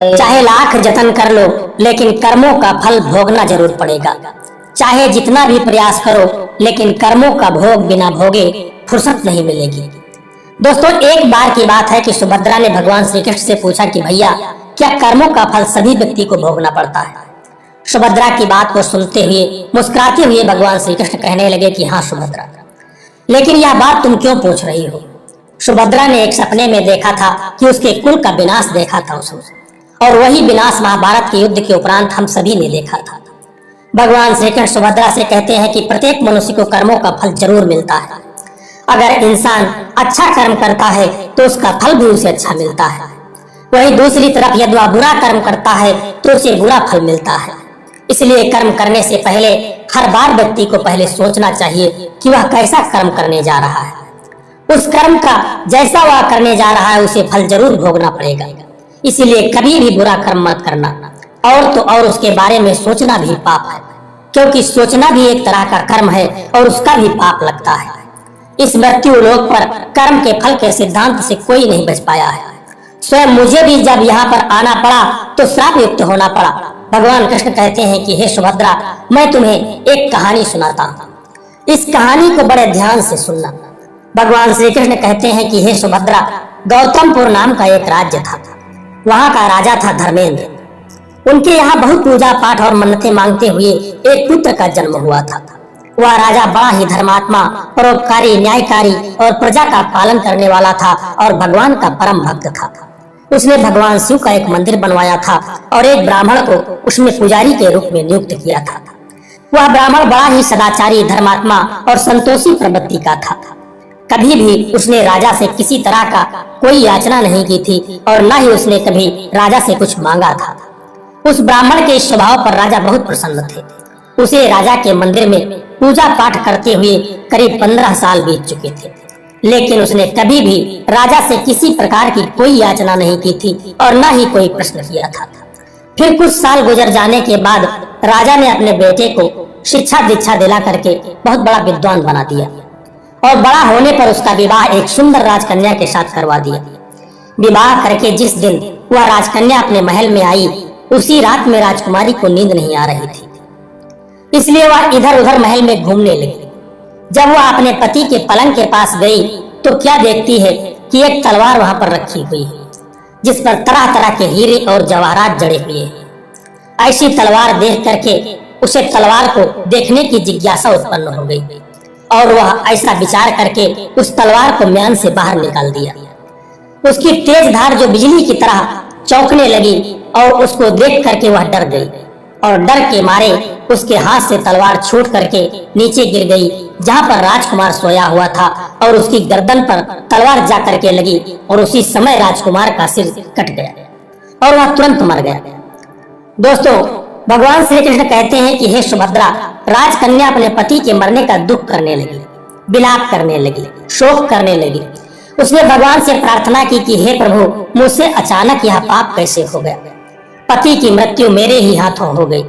चाहे लाख जतन कर लो लेकिन कर्मों का फल भोगना जरूर पड़ेगा। चाहे जितना भी प्रयास करो लेकिन कर्मों का भोग बिना भोगे फुर्सत नहीं मिलेगी। दोस्तों, एक बार की बात है कि सुभद्रा ने भगवान श्री कृष्ण से पूछा कि भैया, क्या कर्मों का फल सभी व्यक्ति को भोगना पड़ता है? सुभद्रा की बात को सुनते हुए मुस्कुराते हुए भगवान श्री कृष्ण कहने लगे कि हाँ सुभद्रा, लेकिन यह बात तुम क्यों पूछ रही हो? सुभद्रा ने एक सपने में देखा था कि उसके कुल का विनाश देखा था उसने, और वही विनाश महाभारत के युद्ध के उपरांत हम सभी ने देखा था। भगवान श्री कृष्ण सुभद्रा से कहते हैं कि प्रत्येक मनुष्य को कर्मों का फल जरूर मिलता है। अगर इंसान अच्छा कर्म करता है तो उसका फल भी उसे अच्छा मिलता है। वहीं दूसरी तरफ यदि वह बुरा कर्म करता है तो उसे बुरा फल मिलता है। इसलिए कर्म करने से पहले हर बार व्यक्ति को पहले सोचना चाहिए कि वह कैसा कर्म करने जा रहा है। उस कर्म का जैसा वह करने जा रहा है उसे फल जरूर भोगना पड़ेगा। इसीलिए कभी भी बुरा कर्म मत करना, और तो और उसके बारे में सोचना भी पाप है, क्योंकि सोचना भी एक तरह का कर्म है और उसका भी पाप लगता है। इस मृत्यु लोक पर कर्म के फल के सिद्धांत से कोई नहीं बच पाया है। स्वयं मुझे भी जब यहाँ पर आना पड़ा तो श्राप युक्त होना पड़ा। भगवान कृष्ण कहते हैं कि हे सुभद्रा, मैं तुम्हें एक कहानी सुनाता हूँ, इस कहानी को बड़े ध्यान से सुनना। भगवान श्री कृष्ण कहते हैं कि हे सुभद्रा, गौतमपुर नाम का एक राज्य था। वहाँ का राजा था धर्मेंद्र। उनके यहाँ बहुत पूजा पाठ और मन्नतें मांगते हुए एक पुत्र का जन्म हुआ था। वह राजा बड़ा ही धर्मात्मा, परोपकारी, न्यायकारी और प्रजा का पालन करने वाला था और भगवान का परम भक्त था। उसने भगवान शिव का एक मंदिर बनवाया था और एक ब्राह्मण को उसमें पुजारी के रूप में नियुक्त किया था। वह ब्राह्मण बड़ा ही सदाचारी, धर्मात्मा और संतोषी प्रवृत्ति का था। कभी भी उसने राजा से किसी तरह का कोई याचना नहीं की थी और न ही उसने कभी राजा से कुछ मांगा था। उस ब्राह्मण के स्वभाव पर राजा बहुत प्रसन्न थे। उसे राजा के मंदिर में पूजा पाठ करते हुए करीब 15 साल बीत चुके थे, लेकिन उसने कभी भी राजा से किसी प्रकार की कोई याचना नहीं की थी और न ही कोई प्रश्न किया था। फिर कुछ साल गुजर जाने के बाद राजा ने अपने बेटे को शिक्षा दीक्षा दिला करके बहुत बड़ा विद्वान बना दिया और बड़ा होने पर उसका विवाह एक सुंदर राजकन्या के साथ करवा दिया। विवाह करके जिस दिन वह राजकन्या अपने महल में आई, उसी रात में राजकुमारी को नींद नहीं आ रही थी, इसलिए वह इधर उधर महल में घूमने लगी। जब वह अपने पति के पलंग के पास गई तो क्या देखती है कि एक तलवार वहां पर रखी हुई है, जिस पर तरह तरह के हीरे और जवाहरात जड़े हुए हैं। ऐसी तलवार देख करके उसे तलवार को देखने की जिज्ञासा उत्पन्न हो गई और वह ऐसा विचार करके उस तलवार को म्यान से बाहर निकाल दिया। उसकी तेज धार जो बिजली की तरह चौंकने लगी और उसको देख करके वह डर गई और डर के मारे उसके हाथ से तलवार छूट करके नीचे गिर गई, जहां पर राजकुमार सोया हुआ था, और उसकी गर्दन पर तलवार जा करके लगी और उसी समय राजकुमार का सिर कट गया और वह तुरंत मर गया। दोस्तों, भगवान श्री कृष्ण कहते हैं कि हे सुभद्रा, राजकन्या अपने पति के मरने का दुख करने लगी, विलाप करने लगी, शोक करने लगी। उसने भगवान से प्रार्थना की कि हे प्रभु, मुझसे अचानक यह पाप कैसे हो गया? पति की मृत्यु मेरे ही हाथों हो गई।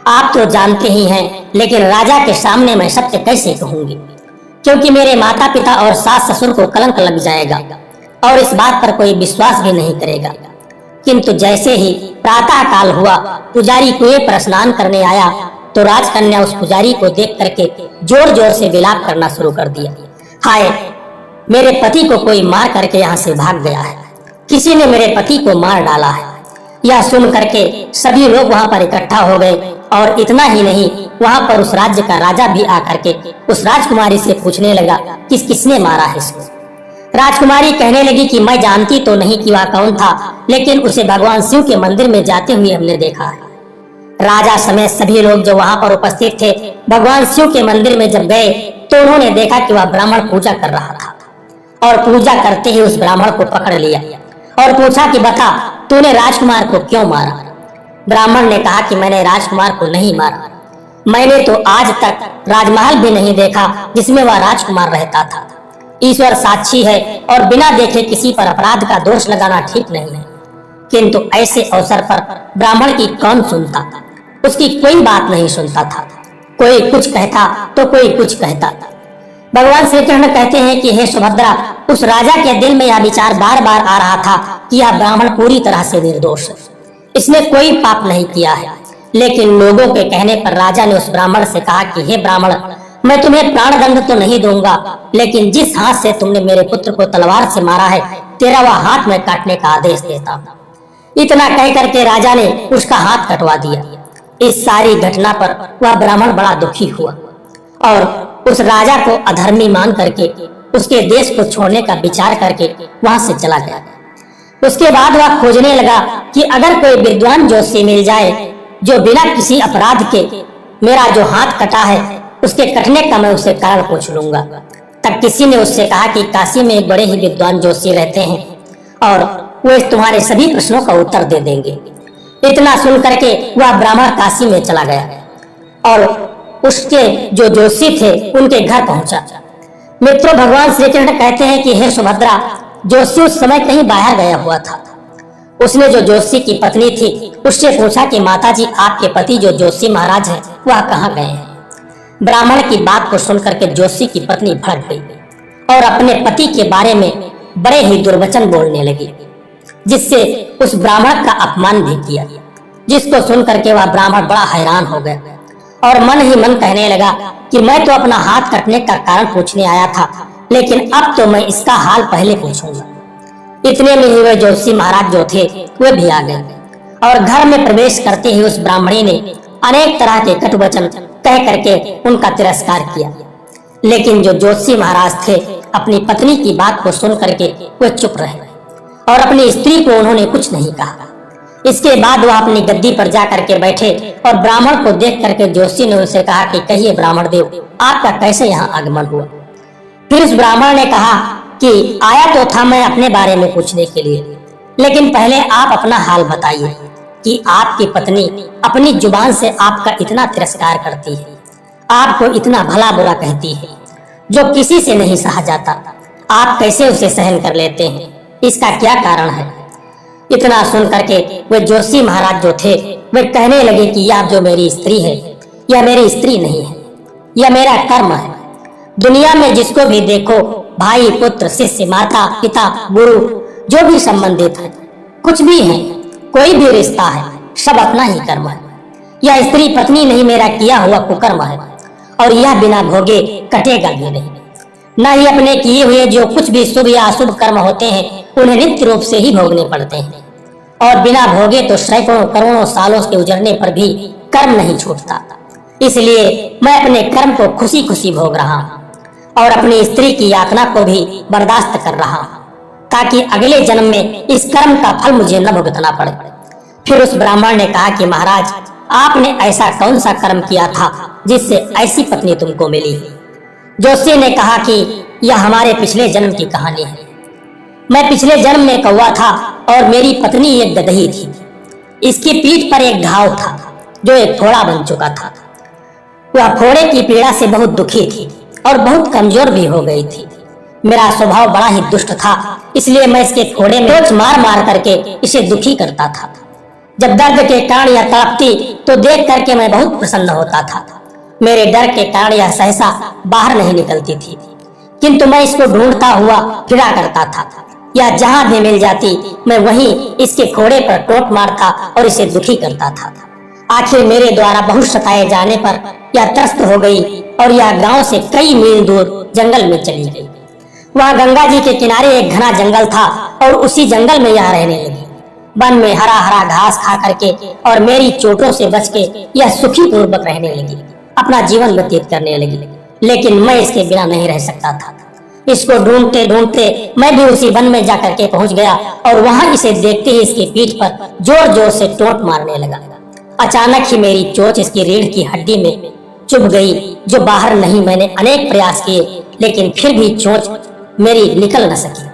आप तो जानते ही हैं, लेकिन राजा के सामने मैं सत्य कैसे कहूंगी, क्योंकि मेरे माता पिता और सास ससुर को कलंक लग जाएगा और इस बात पर कोई विश्वास भी नहीं करेगा। किंतु जैसे ही प्रातः काल हुआ, पुजारी कुएं पर स्नान करने आया तो राजकन्या उस पुजारी को देख करके जोर जोर से विलाप करना शुरू कर दिया। हाय, मेरे पति को कोई मार करके यहाँ से भाग गया है, किसी ने मेरे पति को मार डाला है। यह सुन करके सभी लोग वहां पर इकट्ठा हो गए और इतना ही नहीं, वहां पर उस राज्य का राजा भी आकर के उस राजकुमारी से पूछने लगा कि किसने मारा है इसको। राजकुमारी कहने लगी कि मैं जानती तो नहीं कि वह कौन था, लेकिन उसे भगवान शिव के मंदिर में जाते हुए हमने देखा है। राजा समेत सभी लोग जो वहां पर उपस्थित थे भगवान शिव के मंदिर में जब गए तो उन्होंने देखा कि वह ब्राह्मण पूजा कर रहा था और पूजा करते ही उस ब्राह्मण को पकड़ लिया और पूछा कि बता, तूने राजकुमार को क्यों मारा? ब्राह्मण ने कहा कि मैंने राजकुमार को नहीं मारा, मैंने तो आज तक राजमहल भी नहीं देखा जिसमें वह राजकुमार रहता था। ईश्वर साक्षी है और बिना देखे किसी पर अपराध का दोष लगाना ठीक नहीं है, किंतु ऐसे अवसर पर ब्राह्मण की कौन सुनता? उसकी कोई बात नहीं सुनता था। कोई कुछ कहता तो कोई कुछ कहता। भगवान श्री कृष्ण कहते हैं कि हे सुभद्रा, उस राजा के दिल में यह विचार बार बार आ रहा था कि यह ब्राह्मण पूरी तरह से निर्दोष है, इसने कोई पाप नहीं किया है। लेकिन लोगों के कहने पर राजा ने उस ब्राह्मण से कहा कि हे ब्राह्मण, मैं तुम्हें प्राण दंड तो नहीं दूंगा, लेकिन जिस हाथ से तुमने मेरे पुत्र को तलवार से मारा है, तेरा वह हाथ मैं काटने का आदेश देता हूँ। इतना कह करके राजा ने उसका हाथ कटवा दिया। इस सारी घटना पर वह ब्राह्मण बड़ा दुखी हुआ और उस राजा को अधर्मी मान करके उसके देश को छोड़ने का विचार करके वहां से चला गया। उसके बाद वह खोजने लगा कि अगर कोई विद्वान जोशी मिल जाए जो बिना किसी अपराध के मेरा जो हाथ कटा है उसके कटने का मैं उससे कारण पूछ लूंगा। तब किसी ने उससे कहा कि काशी में एक बड़े ही विद्वान जोशी रहते हैं और वो तुम्हारे सभी प्रश्नों का उत्तर दे देंगे। इतना सुन करके वह ब्राह्मण काशी में चला गया और उसके जो जोशी थे उनके घर पहुंचा। मित्रों, भगवान श्री कृष्ण कहते हैं कि हे सुभद्रा, जोशी उस समय कहीं बाहर गया हुआ था। उसने जो जोशी की पत्नी थी उससे पूछा कि माताजी, आपके पति जो जोशी महाराज हैं वह कहाँ गए हैं। ब्राह्मण की बात को सुनकर के जोशी की पत्नी भड़क गई और अपने पति के बारे में बड़े ही दुर्वचन बोलने लगी, जिससे उस ब्राह्मण का अपमान भी किया। जिसको सुनकर के वह ब्राह्मण बड़ा हैरान हो गया और मन ही मन कहने लगा कि मैं तो अपना हाथ कटने का कारण पूछने आया था, लेकिन अब तो मैं इसका हाल पहले पूछूंगा। इतने में ही वे जोशी महाराज जो थे वे भी आ गए और घर में प्रवेश करते ही उस ब्राह्मणी ने अनेक तरह के कटु वचन कह करके उनका तिरस्कार किया। लेकिन जो जोशी महाराज थे अपनी पत्नी की बात को सुन करके वे चुप रहे और अपनी स्त्री को उन्होंने कुछ नहीं कहा। इसके बाद वह अपनी गद्दी पर जा करके बैठे और ब्राह्मण को देख करके जोशी ने उनसे कहा कि कहिए ब्राह्मण देव, आपका कैसे यहाँ आगमन हुआ। फिर उस ब्राह्मण ने कहा कि आया तो था मैं अपने बारे में पूछने के लिए, लेकिन पहले आप अपना हाल बताइए कि आपकी पत्नी अपनी जुबान से आपका इतना तिरस्कार करती है, आपको इतना भला बुरा कहती है जो किसी से नहीं सहा जाता, आप कैसे उसे सहन कर लेते हैं, इसका क्या कारण है। इतना सुन करके वे जोशी महाराज जो थे वे कहने लगे कि यह जो मेरी स्त्री है यह मेरी स्त्री नहीं है, यह मेरा कर्म है। दुनिया में जिसको भी देखो, भाई पुत्र शिष्य माता पिता गुरु जो भी संबंधित है, कुछ भी है, कोई भी रिश्ता है, सब अपना ही कर्म है। यह स्त्री पत्नी नहीं, मेरा किया हुआ कुकर्म है और यह बिना भोगे कटेगा भी नहीं। न ही अपने किए हुए जो कुछ भी शुभ या अशुभ कर्म होते हैं उन्हें नित्य रूप से ही भोगने पड़ते हैं और बिना भोगे तो सैकड़ों करोड़ों सालों के गुजरने पर भी कर्म नहीं छूटता। इसलिए मैं अपने कर्म को खुशी खुशी भोग रहा हूँ और अपनी स्त्री की यातना को भी बर्दाश्त कर रहा हूँ, ताकि अगले जन्म में इस कर्म का फल मुझे न भुगतना पड़े। फिर उस ब्राह्मण ने कहा कि महाराज, आपने ऐसा कौन सा कर्म किया था जिससे ऐसी पत्नी तुमको मिली। जोशी ने कहा कि यह हमारे पिछले जन्म की कहानी है। मैं पिछले जन्म में कौवा था और मेरी पत्नी एक गदही थी। इसकी पीठ पर एक घाव था जो एक फोड़ा बन चुका था। वह फोड़े की पीड़ा से बहुत दुखी थी और बहुत कमजोर भी हो गई थी। मेरा स्वभाव बड़ा ही दुष्ट था, इसलिए मैं इसके फोड़े में रोज मार मार करके इसे दुखी करता था। जब दर्द के कारण यह तड़पती तो देख करके मैं बहुत प्रसन्न होता था। मेरे डर के कारण यह सहसा बाहर नहीं निकलती थी, किंतु मैं इसको ढूंढता हुआ फिरा करता था। या जहां भी मिल जाती मैं वहीं इसके फोड़े पर टोट मारता और इसे दुखी करता था। आखिर मेरे द्वारा बहुत सताए जाने पर यह त्रस्त हो गई और यह गांव से कई मील दूर जंगल में चली गई। वहां गंगा जी के किनारे एक घना जंगल था और उसी जंगल में यह रहने लगी। वन में हरा हरा घास खा करके और मेरी चोटों से बच के यह सुखी पूर्वक रहने लगी, अपना जीवन व्यतीत करने लगी। लेकिन मैं इसके बिना नहीं रह सकता था। इसको ढूंढते ढूंढते मैं भी उसी वन में जाकर के पहुंच गया और वहां इसे देखते ही इसकी पीठ पर जोर जोर से टोंट मारने लगा। अचानक ही मेरी चोंच इसकी रीढ़ की हड्डी में चुभ गई, जो बाहर नहीं। मैंने अनेक प्रयास किए लेकिन फिर भी चोंच मेरी निकल न सकी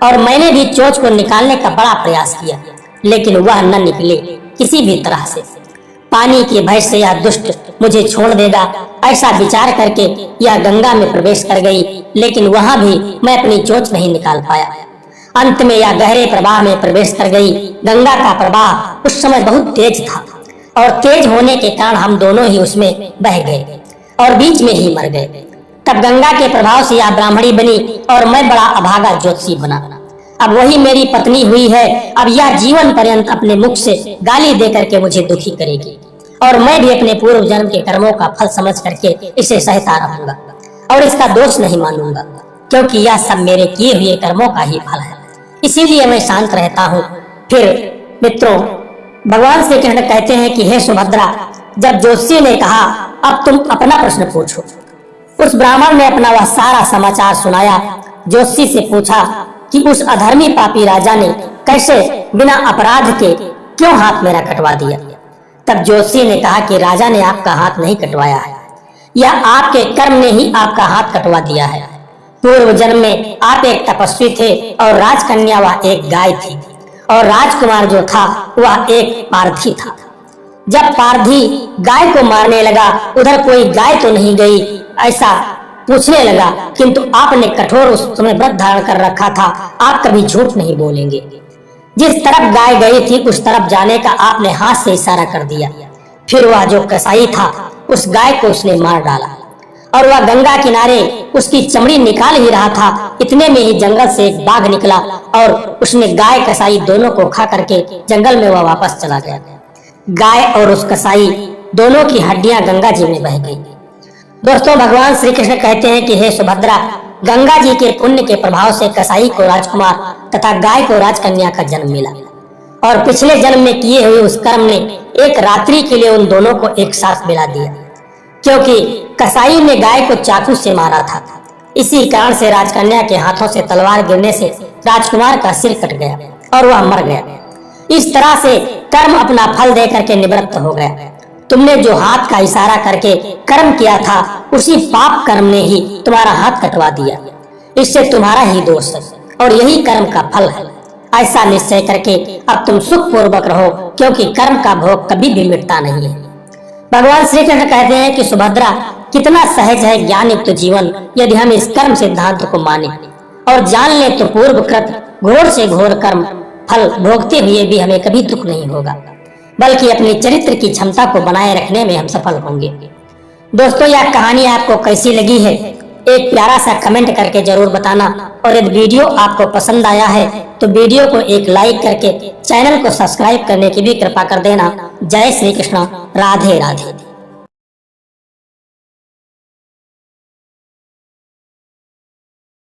और मैंने भी चोंच को निकालने का बड़ा प्रयास किया, लेकिन वह न निकले किसी भी तरह से। पानी के भय से यह दुष्ट मुझे छोड़ देगा ऐसा विचार करके यह गंगा में प्रवेश कर गई, लेकिन वहां भी मैं अपनी चोंच नहीं निकाल पाया। अंत में यह गहरे प्रवाह में प्रवेश कर गई। गंगा का प्रवाह उस समय बहुत तेज था और तेज होने के कारण हम दोनों ही उसमें बह गए और बीच में ही मर गए। तब गंगा के प्रभाव से यह ब्राह्मणी बनी और मैं बड़ा अभागा ज्योतिषी बना। अब वही मेरी पत्नी हुई है। अब यह जीवन पर्यंत अपने मुख से गाली दे करके मुझे दुखी करेगी और मैं भी अपने पूर्व जन्म के कर्मों का फल समझ करके इसे सहता रहूंगा और इसका दोष नहीं मानूंगा, क्योंकि यह सब मेरे किए हुए कर्मों का ही फल है। इसीलिए मैं शांत रहता हूँ। फिर मित्रों, भगवान श्री कृष्ण कहते हैं कि हे सुभद्रा, जब ज्योतिषी ने कहा अब तुम अपना प्रश्न पूछो, उस ब्राह्मण ने अपना वह सारा समाचार सुनाया। ज्योतिषी से पूछा कि उस अधर्मी पापी राजा ने कैसे बिना अपराध के क्यों हाथ मेरा कटवा दिया। तब ज्योतिषी ने कहा कि राजा ने आपका हाथ नहीं कटवाया है, यह आपके कर्म ने ही आपका हाथ कटवा दिया है। पूर्व जन्म में आप एक तपस्वी थे और राजकन्या वह एक गाय थी और राजकुमार जो था वह एक पारधी था। जब पारधी गाय को मारने लगा, उधर कोई गाय तो नहीं गई ऐसा पूछने लगा, किंतु आपने कठोर उस समय व्रत धारण कर रखा था, आप कभी झूठ नहीं बोलेंगे। जिस तरफ गाय गई थी उस तरफ जाने का आपने हाथ से इशारा कर दिया। फिर वह जो कसाई था उस गाय को उसने मार डाला और वह गंगा किनारे उसकी चमड़ी निकाल ही रहा था, इतने में ही जंगल से एक बाघ निकला और उसने गाय कसाई दोनों को खा करके जंगल में वह वापस चला गया। गाय और उस कसाई दोनों की हड्डियां गंगा जी में बह गई। दोस्तों, भगवान श्री कृष्ण कहते हैं कि हे सुभद्रा, गंगा जी के पुण्य के प्रभाव से कसाई को राजकुमार तथा गाय को राजकन्या का जन्म मिला और पिछले जन्म में किए हुए उस कर्म ने एक रात्रि के लिए उन दोनों को एक साथ मिला दिया, क्योंकि कसाई ने गाय को चाकू से मारा था। इसी कारण से राजकन्या के हाथों से तलवार गिरने से राजकुमार का सिर कट गया और वह मर गया। इस तरह से कर्म अपना फल दे करके निवृत्त हो गया। तुमने जो हाथ का इशारा करके कर्म किया था उसी पाप कर्म ने ही तुम्हारा हाथ कटवा दिया। इससे तुम्हारा ही दोष है और यही कर्म का फल है। ऐसा निश्चय करके अब तुम सुख पूर्वक रहो, क्योंकि कर्म का भोग कभी भी मिटता नहीं है। भगवान श्री कृष्ण कहते हैं कि सुभद्रा, कितना सहज है ज्ञान युक्त जीवन यदि हम इस कर्म सिद्धांत को माने और जान ले तो पूर्वकृत घोर से घोर कर्म फल भोगते हुए भी हमें कभी दुख नहीं होगा, बल्कि अपने चरित्र की क्षमता को बनाए रखने में हम सफल होंगे। दोस्तों, यह कहानी आपको कैसी लगी है एक प्यारा सा कमेंट करके जरूर बताना और यदि वीडियो आपको पसंद आया है तो वीडियो को एक लाइक करके चैनल को सब्सक्राइब करने की भी कृपा कर देना। जय श्री कृष्ण, राधे राधे।